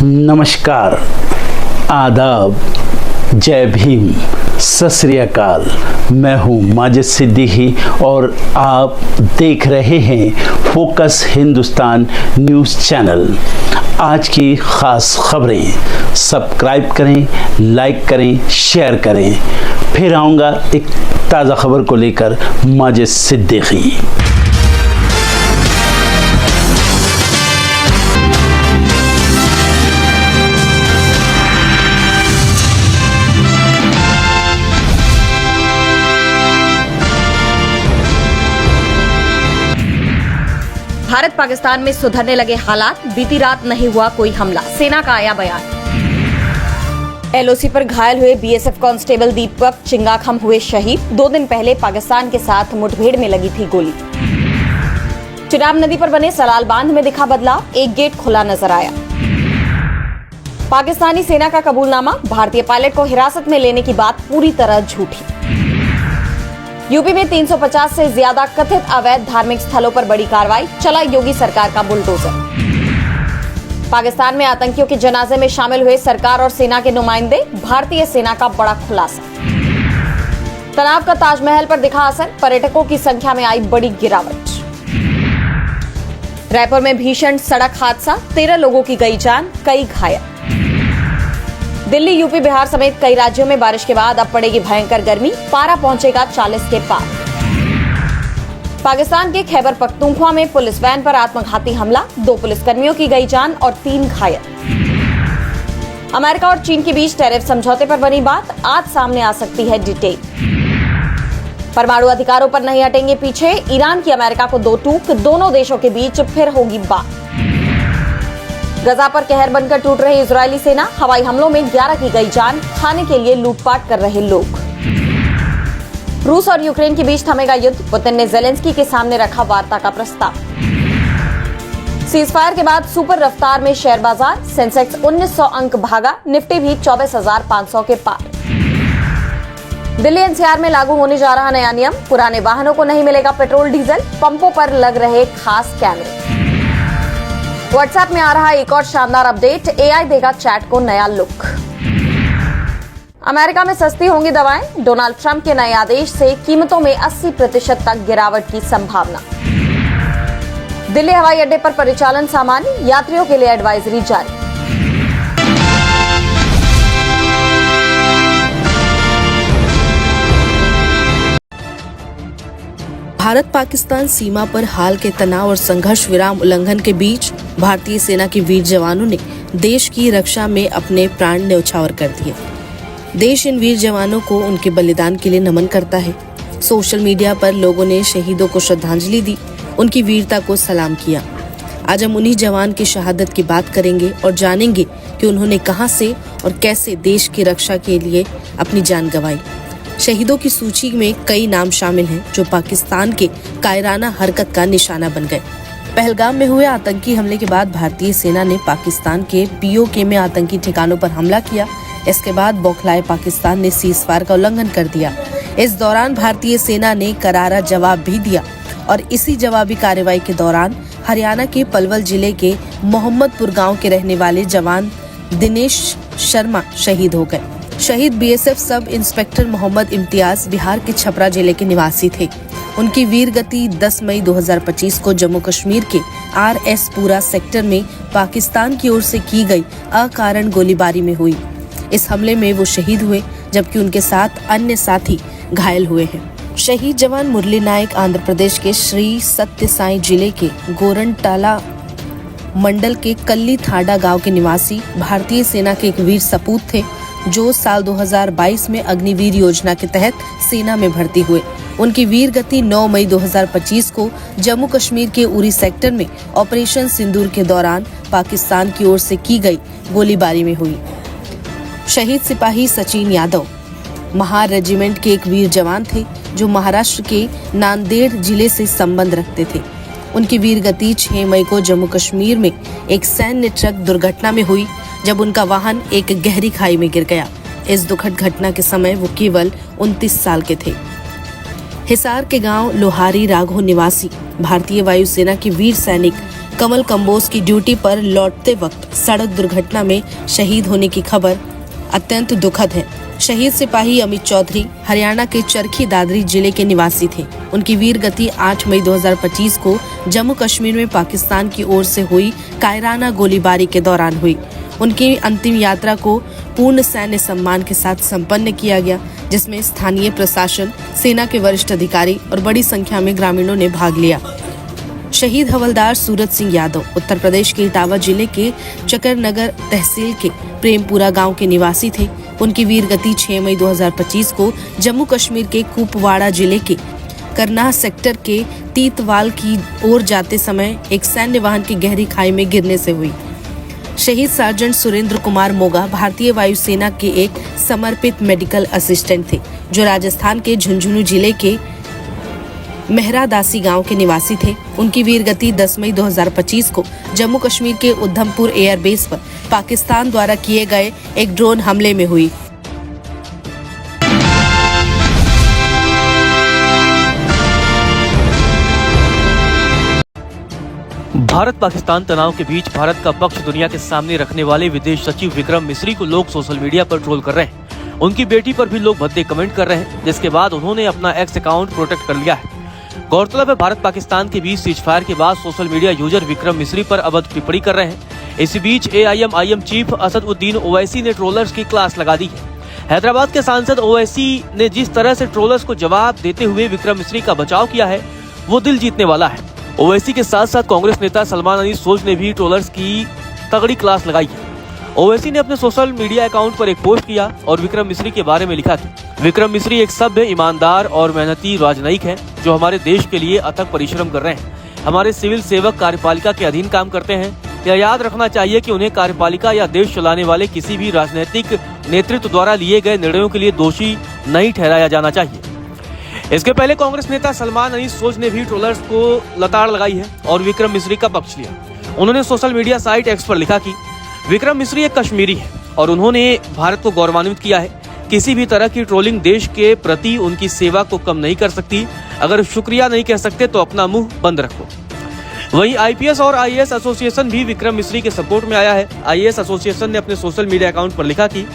नमस्कार, आदाब, जय भीम, सत श्री अकाल। मैं हूँ माजिद सिद्दीकी और आप देख रहे हैं फोकस हिंदुस्तान न्यूज़ चैनल। आज की ख़ास खबरें सब्सक्राइब करें, लाइक करें, शेयर करें। फिर आऊँगा एक ताज़ा खबर को लेकर माजिद सिद्दीकी। भारत पाकिस्तान में सुधरने लगे हालात, बीती रात नहीं हुआ कोई हमला, सेना का आया बयान। एलओसी पर घायल हुए बीएसएफ कांस्टेबल दीपक चिंगाखम हुए शहीद। 2 दिन पहले पाकिस्तान के साथ मुठभेड़ में लगी थी गोली। चिनाब नदी पर बने सलाल बांध में दिखा बदलाव, एक गेट खुला नजर आया। पाकिस्तानी सेना का कबूलनामा, भारतीय पायलट को हिरासत में लेने की बात पूरी तरह झूठी। यूपी में 350 से ज्यादा कथित अवैध धार्मिक स्थलों पर बड़ी कार्रवाई, चला योगी सरकार का बुलडोजर। पाकिस्तान में आतंकियों के जनाजे में शामिल हुए सरकार और सेना के नुमाइंदे, भारतीय सेना का बड़ा खुलासा। तनाव का ताजमहल पर दिखा असर, पर्यटकों की संख्या में आई बड़ी गिरावट। रायपुर में भीषण सड़क हादसा, 13 लोगों की गई जान, कई घायल। दिल्ली, यूपी, बिहार समेत कई राज्यों में बारिश के बाद अब पड़ेगी भयंकर गर्मी, पारा पहुंचेगा 40 के पार। पाकिस्तान के खैबर पख्तूनख्वा में पुलिस वैन पर आत्मघाती हमला, 2 पुलिसकर्मियों की गई जान और 3 घायल। अमेरिका और चीन के बीच टैरिफ समझौते पर बनी बात, आज सामने आ सकती है डिटेल। परमाणु अधिकारों पर नहीं हटेंगे पीछे, ईरान की अमेरिका को 2 टूक, दोनों देशों के बीच फिर होगी बात। गजा पर कहर बनकर टूट रही इजरायली सेना, हवाई हमलों में 11 की गई जान, खाने के लिए लूटपाट कर रहे लोग। रूस और यूक्रेन के बीच थमेगा युद्ध, पुतिन ने जेलेंस्की के सामने रखा वार्ता का प्रस्ताव। सीजफायर के बाद सुपर रफ्तार में शेयर बाजार, सेंसेक्स 1900 अंक भागा, निफ्टी भी 24,500 के पार। दिल्ली एनसीआर में लागू होने जा रहा नया नियम, पुराने वाहनों को नहीं मिलेगा पेट्रोल डीजल, पंपों पर लग रहे खास कैमरे। व्हाट्सएप में आ रहा एक और शानदार अपडेट, एआई देगा चैट को नया लुक। अमेरिका में सस्ती होंगी दवाएं, डोनाल्ड ट्रंप के नए आदेश से कीमतों में 80% तक गिरावट की संभावना। दिल्ली हवाई अड्डे पर परिचालन सामान्य, यात्रियों के लिए एडवाइजरी जारी। भारत पाकिस्तान सीमा पर हाल के तनाव और संघर्ष विराम उल्लंघन के बीच भारतीय सेना के वीर जवानों ने देश की रक्षा में अपने प्राण न्यौछावर कर दिए। देश इन वीर जवानों को उनके बलिदान के लिए नमन करता है। सोशल मीडिया पर लोगों ने शहीदों को श्रद्धांजलि दी, उनकी वीरता को सलाम किया। आज हम उन्हीं जवान की शहादत की बात करेंगे और जानेंगे कि उन्होंने कहां से और कैसे देश की रक्षा के लिए अपनी जान गंवाई। शहीदों की सूची में कई नाम शामिल हैं जो पाकिस्तान के कायराना हरकत का निशाना बन गए। पहलगाम में हुए आतंकी हमले के बाद भारतीय सेना ने पाकिस्तान के पीओके में आतंकी ठिकानों पर हमला किया। इसके बाद बौखलाए पाकिस्तान ने सीजफायर का उल्लंघन कर दिया। इस दौरान भारतीय सेना ने करारा जवाब भी दिया और इसी जवाबी कार्रवाई के दौरान हरियाणा के पलवल जिले के मोहम्मदपुर गाँव के रहने वाले जवान दिनेश शर्मा शहीद हो गए। शहीद BSF sub inspector Mohammad Imtiaz Bihar के छपरा जिले के निवासी थे। उनकी वीर गति 10 मई 2025 को जम्मू कश्मीर के RS पूरा सेक्टर में पाकिस्तान की ओर से की गई अकारण गोलीबारी में हुई। इस हमले में वो शहीद हुए जबकि उनके साथ अन्य साथी घायल हुए हैं। शहीद जवान मुरली नायक आंध्र प्रदेश के श्री सत्य साई जिले के गोरनटाला मंडल के कल्ली थाडा गाँव के निवासी भारतीय सेना के एक वीर सपूत थे जो साल 2022 में अग्निवीर योजना के तहत सेना में भर्ती हुए। उनकी वीर गति 9 मई 2025 को जम्मू कश्मीर के उरी सेक्टर में ऑपरेशन सिंदूर के दौरान पाकिस्तान की ओर से की गई गोलीबारी में हुई। शहीद सिपाही सचिन यादव महार रेजिमेंट के एक वीर जवान थे जो महाराष्ट्र के नांदेड़ जिले से संबंध रखते थे। उनकी वीर गति 6 मई को जम्मू कश्मीर में एक सैन्य ट्रक दुर्घटना में हुई जब उनका वाहन एक गहरी खाई में गिर गया। इस दुखद घटना के समय वो केवल 29 साल के थे। हिसार के गांव लोहारी राघो निवासी भारतीय वायुसेना के वीर सैनिक कमल कंबोज की ड्यूटी पर लौटते वक्त सड़क दुर्घटना में शहीद होने की खबर अत्यंत दुखद है। शहीद सिपाही अमित चौधरी हरियाणा के चरखी दादरी जिले के निवासी थे। उनकी वीर गति 8 मई 2025 को जम्मू कश्मीर में पाकिस्तान की ओर से हुई कायराना गोलीबारी के दौरान हुई। उनकी अंतिम यात्रा को पूर्ण सैन्य सम्मान के साथ संपन्न किया गया, जिसमें स्थानीय प्रशासन, सेना के वरिष्ठ अधिकारी और बड़ी संख्या में ग्रामीणों ने भाग लिया। शहीद हवलदार सूरज सिंह यादव उत्तर प्रदेश के इटावा जिले के चकरनगर तहसील के प्रेमपुरा गांव के निवासी थे। उनकी वीर गति 6 मई 2025 को जम्मू कश्मीर के कुपवाड़ा जिले के करनाह सेक्टर के तीतवाल की ओर जाते समय एक सैन्य वाहन की गहरी खाई में गिरने से हुई। शहीद सार्जेंट सुरेंद्र कुमार मोगा भारतीय वायुसेना के एक समर्पित मेडिकल असिस्टेंट थे, जो राजस्थान के झुंझुनू जिले के मेहरादासी गांव के निवासी थे। उनकी वीर गति 10 मई 2025 को जम्मू कश्मीर के उधमपुर एयरबेस पर पाकिस्तान द्वारा किए गए एक ड्रोन हमले में हुई। भारत पाकिस्तान तनाव के बीच भारत का पक्ष दुनिया के सामने रखने वाले विदेश सचिव विक्रम मिस्री को लोग सोशल मीडिया पर ट्रोल कर रहे हैं। उनकी बेटी पर भी लोग भद्दे कमेंट कर रहे हैं, जिसके बाद उन्होंने अपना एक्स अकाउंट प्रोटेक्ट कर लिया है। गौरतलब है, भारत पाकिस्तान के बीच सीजफायर के बाद social media user Vikram Misri पर अभद्र टिप्पणी कर रहे हैं। इसी बीच AIM चीफ असदुद्दीन ओवैसी ने ट्रोलर्स की क्लास लगा दी है। हैदराबाद के सांसद ओवैसी ने जिस तरह से ट्रोलर्स को जवाब देते हुए विक्रम मिस्री का बचाव किया है, वो दिल जीतने वाला है। ओवैसी के साथ साथ कांग्रेस नेता सलमान अली सोज ने भी ट्रोलर्स की तगड़ी क्लास लगाई है। ओवैसी ने अपने सोशल मीडिया अकाउंट पर एक पोस्ट किया और विक्रम मिस्री के बारे में लिखा कि विक्रम मिस्री एक सभ्य, ईमानदार और मेहनती राजनयिक हैं, जो हमारे देश के लिए अथक परिश्रम कर रहे हैं। हमारे सिविल सेवक कार्यपालिका के अधीन काम करते हैं। यह याद रखना चाहिए कि उन्हें कार्यपालिका या देश चलाने वाले किसी भी राजनीतिक नेतृत्व द्वारा लिए गए निर्णयों के लिए दोषी नहीं ठहराया जाना चाहिए। इसके पहले कांग्रेस नेता सलमान अली सोज ने भी ट्रोलर्स को लताड़ लगाई है और विक्रम मिस्री का पक्ष लिया। उन्होंने सोशल मीडिया साइट एक्स पर लिखा कि विक्रम मिस्री एक कश्मीरी है और उन्होंने भारत को गौरवान्वित किया है। किसी भी तरह की ट्रोलिंग देश के प्रति उनकी सेवा को कम नहीं कर सकती। अगर शुक्रिया नहीं कह सकते तो अपना मुंह बंद रखो। वहीं IPS और IAS एसोसिएशन भी विक्रम मिस्री के सपोर्ट में आया है। IAS एसोसिएशन ने अपने सोशल मीडिया अकाउंट पर लिखा कि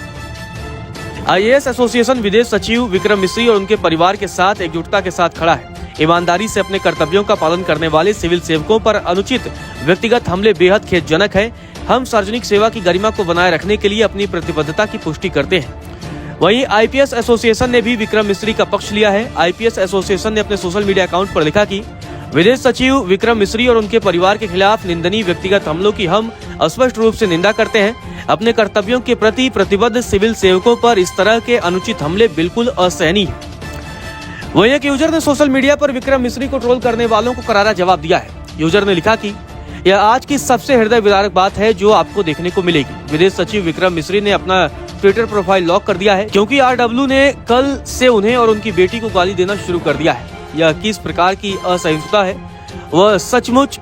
IAS एसोसिएशन विदेश सचिव विक्रम मिस्री और उनके परिवार के साथ एकजुटता के साथ खड़ा है। ईमानदारी से अपने कर्तव्यों का पालन करने वाले सिविल सेवकों पर अनुचित व्यक्तिगत हमले बेहद खेदजनक है। हम सार्वजनिक सेवा की गरिमा को बनाए रखने के लिए अपनी प्रतिबद्धता की पुष्टि करते हैं। वहीं IPS एसोसिएशन ने भी विक्रम मिस्री का पक्ष लिया है। IPS एसोसिएशन ने अपने सोशल मीडिया अकाउंट पर लिखा कि विदेश सचिव विक्रम मिस्री और उनके परिवार के खिलाफ निंदनीय व्यक्तिगत हमलों की हम स्पष्ट रूप से निंदा करते हैं। अपने कर्तव्यों के प्रति प्रतिबद्ध सिविल सेवकों पर इस तरह के अनुचित हमले बिल्कुल असहनीय है। वहीं एक यूजर ने सोशल मीडिया पर विक्रम मिस्री को ट्रोल करने वालों को करारा जवाब दिया है। यूजर ने लिखा कि यह आज की सबसे हृदय विदारक बात है जो आपको देखने को मिलेगी। विदेश सचिव विक्रम मिस्री ने अपना ट्विटर प्रोफाइल लॉक कर दिया है, क्योंकि RW ने कल से उन्हें और उनकी बेटी को गाली देना शुरू कर दिया है। यह किस प्रकार की असहिष्णुता है, वह सचमुच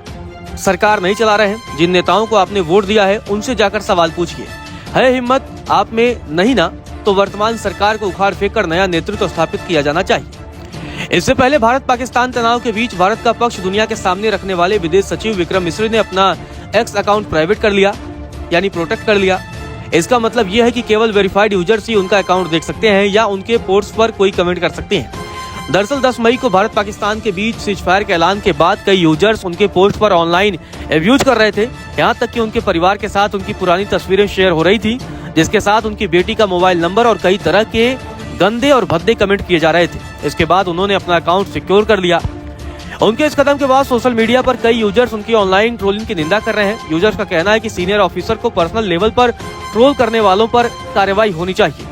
सरकार नहीं चला रहे हैं। जिन नेताओं को आपने वोट दिया है उनसे जाकर सवाल पूछिए। है हिम्मत आप में नहीं ना, तो वर्तमान सरकार को उखाड़ फेंक कर नया नेतृत्व स्थापित किया जाना चाहिए। इससे पहले भारत पाकिस्तान तनाव के बीच भारत का पक्ष दुनिया के सामने रखने वाले विदेश सचिव विक्रम मिस्री ने अपना एक्स अकाउंट प्राइवेट कर लिया, यानी प्रोटेक्ट कर लिया। इसका मतलब यह है कि केवल वेरीफाइड यूजर्स ही उनका अकाउंट देख सकते हैं या उनके पोस्ट पर कोई कमेंट कर सकते हैं। दरअसल 10 मई को भारत पाकिस्तान के बीच सीजफायर के ऐलान के बाद कई यूजर्स उनके पोस्ट पर ऑनलाइन एब्यूज कर रहे थे। यहाँ तक कि उनके परिवार के साथ उनकी पुरानी तस्वीरें शेयर हो रही थी, जिसके साथ उनकी बेटी का मोबाइल नंबर और कई तरह के गंदे और भद्दे कमेंट किए जा रहे थे। इसके बाद उन्होंने अपना अकाउंट सिक्योर कर लिया। उनके इस कदम के बाद सोशल मीडिया पर कई यूजर्स उनकी ऑनलाइन ट्रोलिंग की निंदा कर रहे हैं। यूजर्स का कहना है कि सीनियर ऑफिसर को पर्सनल लेवल पर ट्रोल करने वालों पर कार्रवाई होनी चाहिए।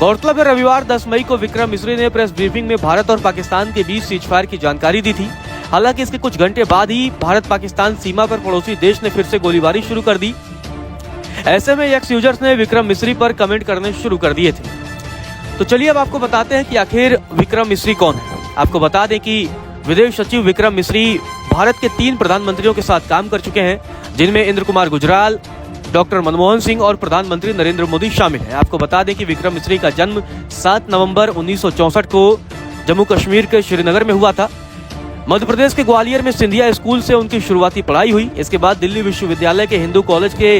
गौरतलब है, रविवार 10 मई को विक्रम मिस्री ने प्रेस ब्रीफिंग में भारत और पाकिस्तान के बीच सीजफायर की जानकारी दी थी। हालांकि इसके कुछ घंटे बाद ही भारत पाकिस्तान सीमा पर पड़ोसी देश ने फिर से गोलीबारी शुरू कर दी। ऐसे में एक्स यूजर्स ने विक्रम मिस्री पर कमेंट करने शुरू कर दिए थे। तो चलिए अब आपको बताते हैं कि आखिर विक्रम मिस्री कौन है। आपको बता दें कि विदेश सचिव विक्रम मिस्री भारत के 3 प्रधानमंत्रियों के साथ काम कर चुके हैं, जिनमें इंद्र कुमार गुजराल, डॉक्टर मनमोहन सिंह और प्रधानमंत्री नरेंद्र मोदी शामिल हैं। आपको बता दें कि विक्रम मिस्री का जन्म 7 नवंबर 1964 को जम्मू कश्मीर के श्रीनगर में हुआ था। मध्य प्रदेश के ग्वालियर में सिंधिया स्कूल से उनकी शुरुआती पढ़ाई हुई। इसके बाद दिल्ली विश्वविद्यालय के हिंदू कॉलेज के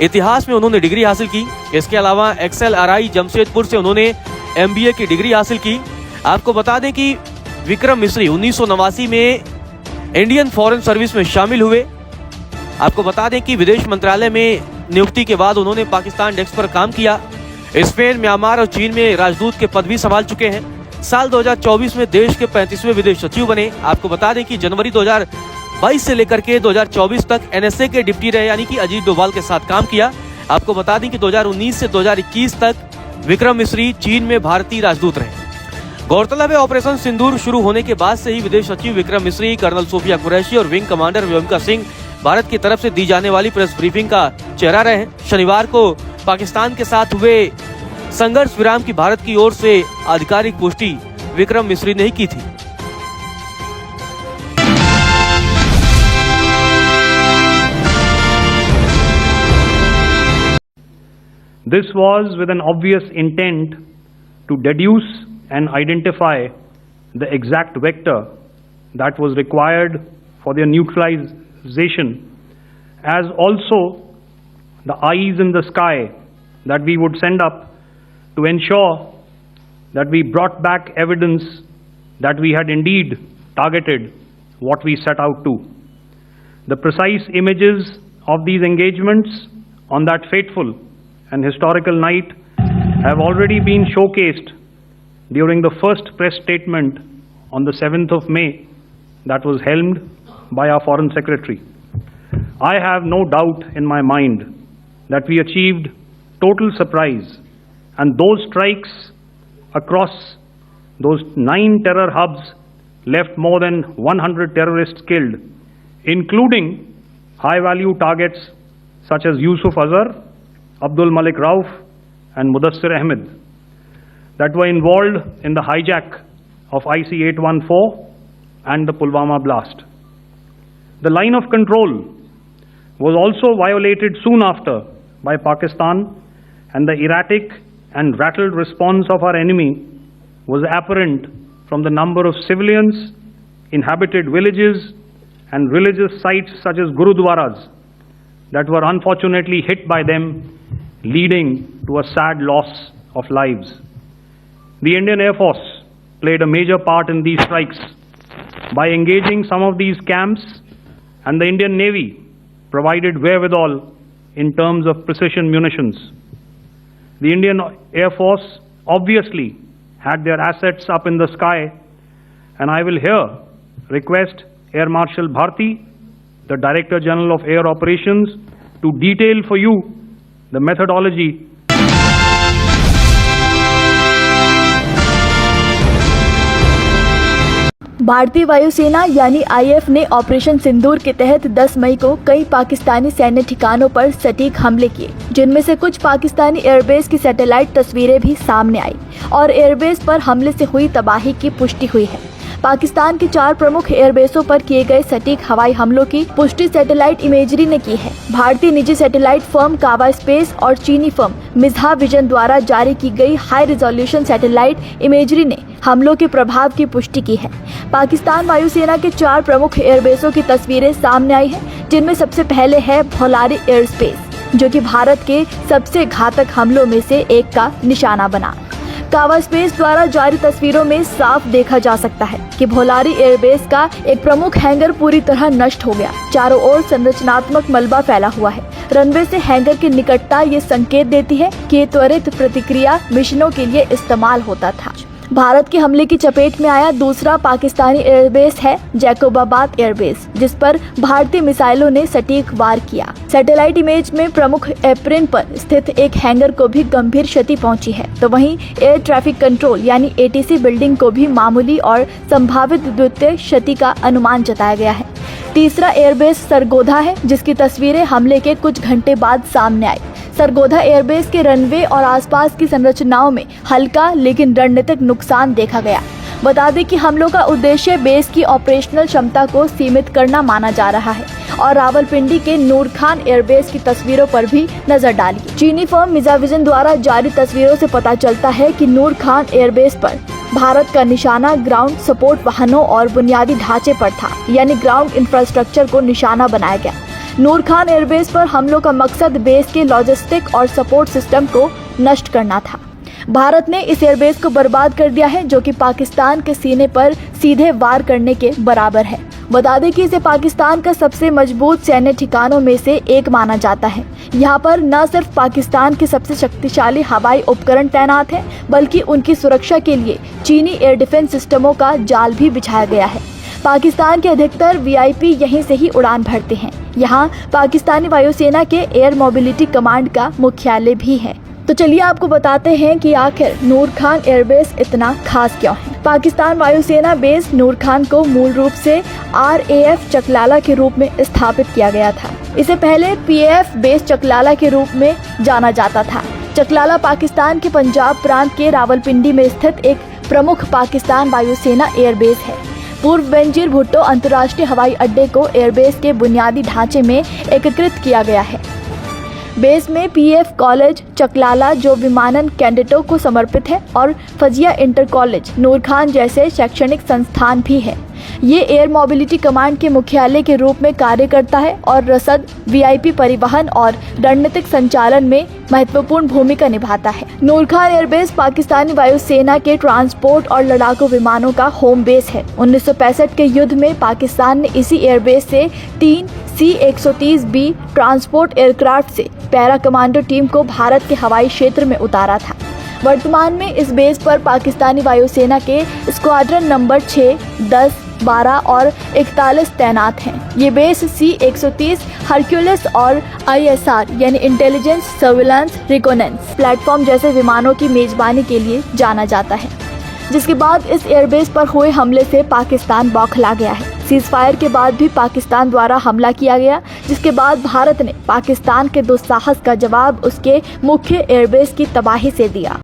इतिहास में उन्होंने डिग्री हासिल की। इसके अलावा XLRI जमशेदपुर से उन्होंने MBA की डिग्री हासिल की। आपको बता दें कि विक्रम मिस्री 1989 में इंडियन फॉरेन सर्विस में शामिल हुए। आपको बता दें कि विदेश मंत्रालय में नियुक्ति के बाद उन्होंने पाकिस्तान डेस्क पर काम किया। स्पेन, म्यांमार और चीन में राजदूत के पद भी संभाल चुके हैं। साल 2024 में देश के 35वें विदेश सचिव बने। आपको बता दें कि जनवरी 2022 से लेकर के 2024 तक NSA के डिप्टी रहे, यानी कि अजीत डोभाल के साथ काम किया। आपको बता दें कि 2019 से 2021 तक विक्रम मिस्री चीन में भारतीय राजदूत रहे। गौरतलब है, ऑपरेशन सिंदूर शुरू होने के बाद से ही विदेश सचिव विक्रम मिस्री, कर्नल सोफिया कुरैशी और विंग कमांडर व्योमिका सिंह भारत की तरफ से दी जाने वाली प्रेस ब्रीफिंग का चेहरा रहे हैं। शनिवार को पाकिस्तान के साथ हुए संघर्ष विराम की भारत की ओर से आधिकारिक पुष्टि विक्रम मिस्री ने ही की थी। This was with an obvious intent to deduce and identify the exact vector that was required for their neutralization, as also the eyes in the sky that we would send up to ensure that we brought back evidence that we had indeed targeted what we set out to. The precise images of these engagements on that fateful and historical night have already been showcased during the first press statement on the 7th of May that was helmed by our Foreign Secretary. I have no doubt in my mind that we achieved total surprise, and those strikes across those 9 terror hubs left more than 100 terrorists killed, including high-value targets such as Yusuf Azhar, Abdul Malik Rauf and Mudassir Ahmed that were involved in the hijack of IC-814 and the Pulwama blast. The line of control was also violated soon after by Pakistan, and the erratic and rattled response of our enemy was apparent from the number of civilians, inhabited villages and religious sites such as Gurudwaras that were unfortunately hit by them, leading to a sad loss of lives. The Indian Air Force played a major part in these strikes by engaging some of these camps, and the Indian Navy provided wherewithal in terms of precision munitions. The Indian Air Force obviously had their assets up in the sky, and I will here request Air Marshal Bharti, the Director General of Air Operations, to detail for you the methodology भारतीय वायुसेना यानी IF ने operation सिंदूर के तहत 10 मई को कई पाकिस्तानी सैन्य ठिकानों पर सटीक हमले किए, जिनमें से कुछ पाकिस्तानी एयरबेस की सैटेलाइट तस्वीरें भी सामने आई और एयरबेस पर हमले से हुई तबाही की पुष्टि हुई है। पाकिस्तान के 4 प्रमुख एयरबेसों पर किए गए सटीक हवाई हमलों की पुष्टि सैटेलाइट इमेजरी ने की है। भारतीय निजी सैटेलाइट फर्म कावा स्पेस और चीनी फर्म मिजहा विजन द्वारा जारी की गई हाई रिजोल्यूशन सैटेलाइट इमेजरी ने हमलों के प्रभाव की पुष्टि की है। पाकिस्तान वायुसेना के 4 प्रमुख एयरबेसों की तस्वीरें सामने आई हैं, जिनमें सबसे पहले है भोलारी एयर स्पेस, जो कि भारत के सबसे घातक हमलों में से एक का निशाना बना। कावा स्पेस द्वारा जारी तस्वीरों में साफ देखा जा सकता है कि भोलारी एयरबेस का एक प्रमुख हैंगर पूरी तरह नष्ट हो गया। चारों ओर संरचनात्मक मलबा फैला हुआ है। रनवे से हैंगर की निकटता ये संकेत देती है कि ये त्वरित प्रतिक्रिया मिशनों के लिए इस्तेमाल होता था। भारत के हमले की चपेट में आया दूसरा पाकिस्तानी एयरबेस है जैकोबाबाद एयरबेस, जिस पर भारतीय मिसाइलों ने सटीक वार किया। सैटेलाइट इमेज में प्रमुख एप्रिन पर स्थित एक हैंगर को भी गंभीर क्षति पहुंची है, तो वहीं एयर ट्रैफिक कंट्रोल यानी ATC बिल्डिंग को भी मामूली और संभावित द्वितीय क्षति का अनुमान जताया गया है। तीसरा एयरबेस सरगोधा है, जिसकी तस्वीरें हमले के कुछ घंटे बाद सामने आई। सरगोधा एयरबेस के रनवे और आसपास की संरचनाओं में हल्का लेकिन रणनीतिक नुकसान देखा गया। बता दें कि हमलों का उद्देश्य बेस की ऑपरेशनल क्षमता को सीमित करना माना जा रहा है और रावलपिंडी के नूर खान एयरबेस की तस्वीरों पर भी नजर डालिए। चीनी फर्म मिजहा विजन द्वारा जारी तस्वीरों से पता चलता है कि नूर खान एयरबेस पर भारत का निशाना ग्राउंड सपोर्ट वाहनों और बुनियादी ढांचे पर था, यानी ग्राउंड इंफ्रास्ट्रक्चर को निशाना बनाया गया। नूर खान एयरबेस पर हमलों का मकसद बेस के लॉजिस्टिक और सपोर्ट सिस्टम को नष्ट करना था। भारत ने इस एयरबेस को बर्बाद कर दिया है, जो कि पाकिस्तान के सीने पर सीधे वार करने के बराबर है। बता दें कि इसे पाकिस्तान का सबसे मजबूत सैन्य ठिकानों में से एक माना जाता है। यहाँ पर न सिर्फ पाकिस्तान के सबसे शक्तिशाली हवाई उपकरण तैनात हैं, बल्कि उनकी सुरक्षा के लिए चीनी एयर डिफेंस सिस्टमों का जाल भी बिछाया गया है। पाकिस्तान के अधिकतर वीआईपी यहीं से ही उड़ान भरते हैं। यहाँ पाकिस्तानी वायुसेना के एयर मोबिलिटी कमांड का मुख्यालय भी है। तो चलिए आपको बताते हैं कि आखिर नूर खान एयरबेस इतना खास क्यों है। पाकिस्तान वायुसेना बेस नूर खान को मूल रूप से RAF चकलाला के रूप में स्थापित किया गया था। इसे पहले PAF बेस चकलाला के रूप में जाना जाता था। चकलाला पाकिस्तान के पंजाब प्रांत के रावलपिंडी में स्थित एक प्रमुख पाकिस्तान वायुसेना एयरबेस है। पूर्व बेनजीर भुट्टो अंतर्राष्ट्रीय हवाई अड्डे को एयरबेस के बुनियादी ढांचे में एकीकृत किया गया है। बेस में PF कॉलेज चकलाला, जो विमानन कैडेटों को समर्पित है, और फजिया इंटर कॉलेज नूर खान जैसे शैक्षणिक संस्थान भी है। ये एयर मोबिलिटी कमांड के मुख्यालय के रूप में कार्य करता है और रसद, VIP परिवहन और रणनीतिक संचालन में महत्वपूर्ण भूमिका निभाता है। नूर खान एयरबेस पाकिस्तानी वायुसेना के ट्रांसपोर्ट और लड़ाकू विमानों का होम बेस है। 1965 के युद्ध में पाकिस्तान ने इसी एयरबेस से 3 C-130B ट्रांसपोर्ट एयरक्राफ्ट से पैरा कमांडो टीम को भारत के हवाई क्षेत्र में उतारा था। वर्तमान में इस बेस पर पाकिस्तानी वायुसेना के स्क्वाड्रन नंबर 6, 10, 12 और 41 तैनात हैं। ये बेस C-130 हरक्यूलिस और ISR यानी इंटेलिजेंस सर्विलांस रिकोनेंस प्लेटफॉर्म जैसे विमानों की मेजबानी के लिए जाना जाता है, जिसके बाद इस एयरबेस पर हुए हमले से पाकिस्तान बौखला गया है। सीजफायर के बाद भी पाकिस्तान द्वारा हमला किया गया, जिसके बाद भारत ने पाकिस्तान के दुस्साहस का जवाब उसके मुख्य एयरबेस की तबाही से दिया।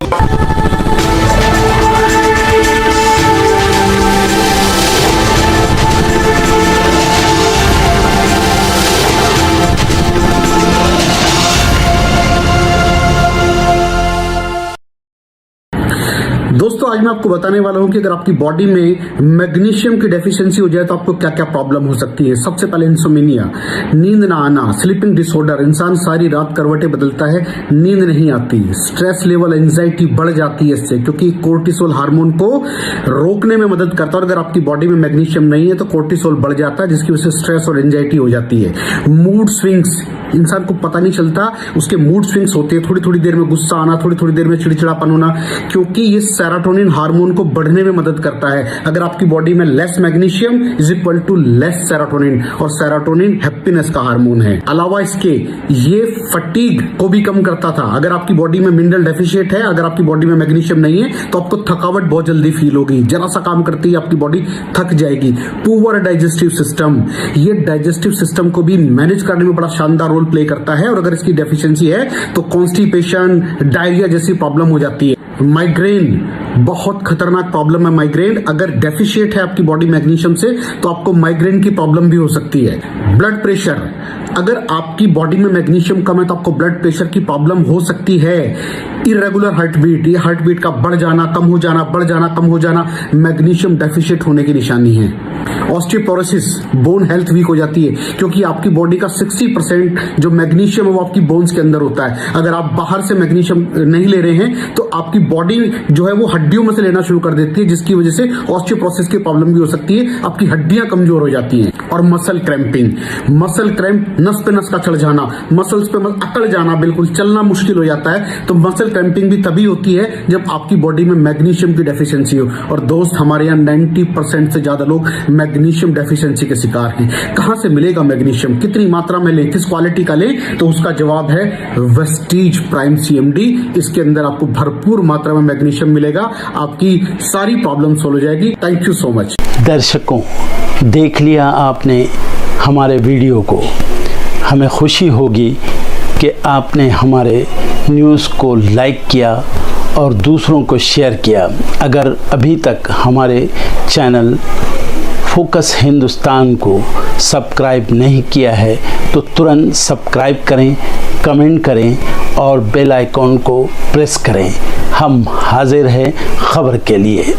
दोस्तों आज मैं आपको बताने वाला हूं कि अगर आपकी बॉडी में मैग्नीशियम की डेफिशिएंसी हो जाए तो आपको क्या क्या प्रॉब्लम हो सकती है। सबसे पहले इंसोमिनिया, नींद ना आना, स्लीपिंग डिसऑर्डर, इंसान सारी रात करवटें बदलता है, नींद नहीं आती, स्ट्रेस लेवल, एंजाइटी बढ़ जाती है इससे, क्योंकि कोर्टिसोल हार्मोन को रोकने में मदद करता है। और अगर आपकी बॉडी में मैग्नीशियम नहीं है तो कोर्टिसोल बढ़ जाता है, जिसकी वजह से स्ट्रेस और एंजाइटी हो जाती है। मूड स्विंग्स, इंसान को पता नहीं चलता उसके मूड स्विंग्स होते हैं, थोड़ी थोड़ी देर में गुस्सा आना, थोड़ी थोड़ी देर में चिड़चिड़ापन होना, क्योंकि ये सेरोटोनिन हार्मोन को बढ़ने में मदद करता है। अगर आपकी बॉडी में less magnesium is equal to less serotonin, और सेरोटोनिन हैप्पीनेस का हार्मोन है। अलावा इसके ये फटीग को भी कम करता था। अगर आपकी बॉडी में मिनरल डेफिशिएट है, अगर आपकी बॉडी में मैग्नीशियम नहीं है तो आपको थकावट बहुत जल्दी फील होगी, जरा सा काम करती है आपकी बॉडी थक जाएगी। पुअर डाइजेस्टिव सिस्टम, ये डाइजेस्टिव सिस्टम को भी मैनेज करने में बड़ा शानदार रोल प्ले करता है, और अगर इसकी डेफिशिएंसी है तो कॉन्स्टिपेशन, डायरिया जैसी प्रॉब्लम हो जाती है। माइग्रेन बहुत खतरनाक प्रॉब्लम है। माइग्रेन अगर डेफिशिएट है आपकी बॉडी मैग्नीशियम से तो आपको माइग्रेन की प्रॉब्लम भी हो सकती है। ब्लड प्रेशर, अगर आपकी बॉडी में मैग्नीशियम कम है तो आपको ब्लड प्रेशर की प्रॉब्लम हो सकती है। इरेगुलर हार्ट बीट, ये हार्ट बीट का बढ़ जाना, कम हो जाना, बढ़ जाना, कम हो जाना, मैग्नीशियम डेफिशिएट होने की निशानी है। ऑस्टियोपोरोसिस, बोन हेल्थ वीक हो जाती है, क्योंकि आपकी बॉडी का 60% जो मैग्नीशियम है वो आपकी बोन्स के अंदर होता है। अगर आप बाहर से मैग्नीशियम नहीं ले रहे हैं तो आपकी बॉडी जो है वो हड्डियों में से लेना शुरू कर देती है, जिसकी वजह से ऑस्टियोपोरोसिस की प्रॉब्लम भी हो सकती है, आपकी हड्डियां कमजोर हो जाती हैं। और मसल क्रैम्पिंग, मसल क्रैम्प, नस पे नस का चढ़ जाना, मसल्स पे अकड़ जाना, बिल्कुल चलना मुश्किल हो जाता है। तो मसल क्रैम्पिंग भी तभी होती है जब आपकी बॉडी में मैग्नीशियम की डेफिशिएंसी हो। और दोस्त, हमारे यहाँ 90% से ज्यादा लोग मैग्नीशियम डेफिशिएंसी के शिकार हैं। कहां से मिलेगा मैग्नीशियम, कितनी मात्रा में लें, किस क्वालिटी का लें? तो उसका जवाब है वेस्टीज प्राइम CMD। इसके अंदर आपको भरपूर मात्रा में मैग्नीशियम मिलेगा, आपकी सारी प्रॉब्लम सॉल्व हो जाएगी। Thank you so much. दर्शकों, देख लिया आपने हमारे वीडियो को। हमें खुशी होगी कि आपने हमारे न्यूज़ को लाइक किया और दूसरों को शेयर किया। अगर अभी तक हमारे चैनल फोकस हिंदुस्तान को सब्सक्राइब नहीं किया है तो तुरंत सब्सक्राइब करें, कमेंट करें और बेल आइकॉन को प्रेस करें। हम हाजिर हैं खबर के लिए।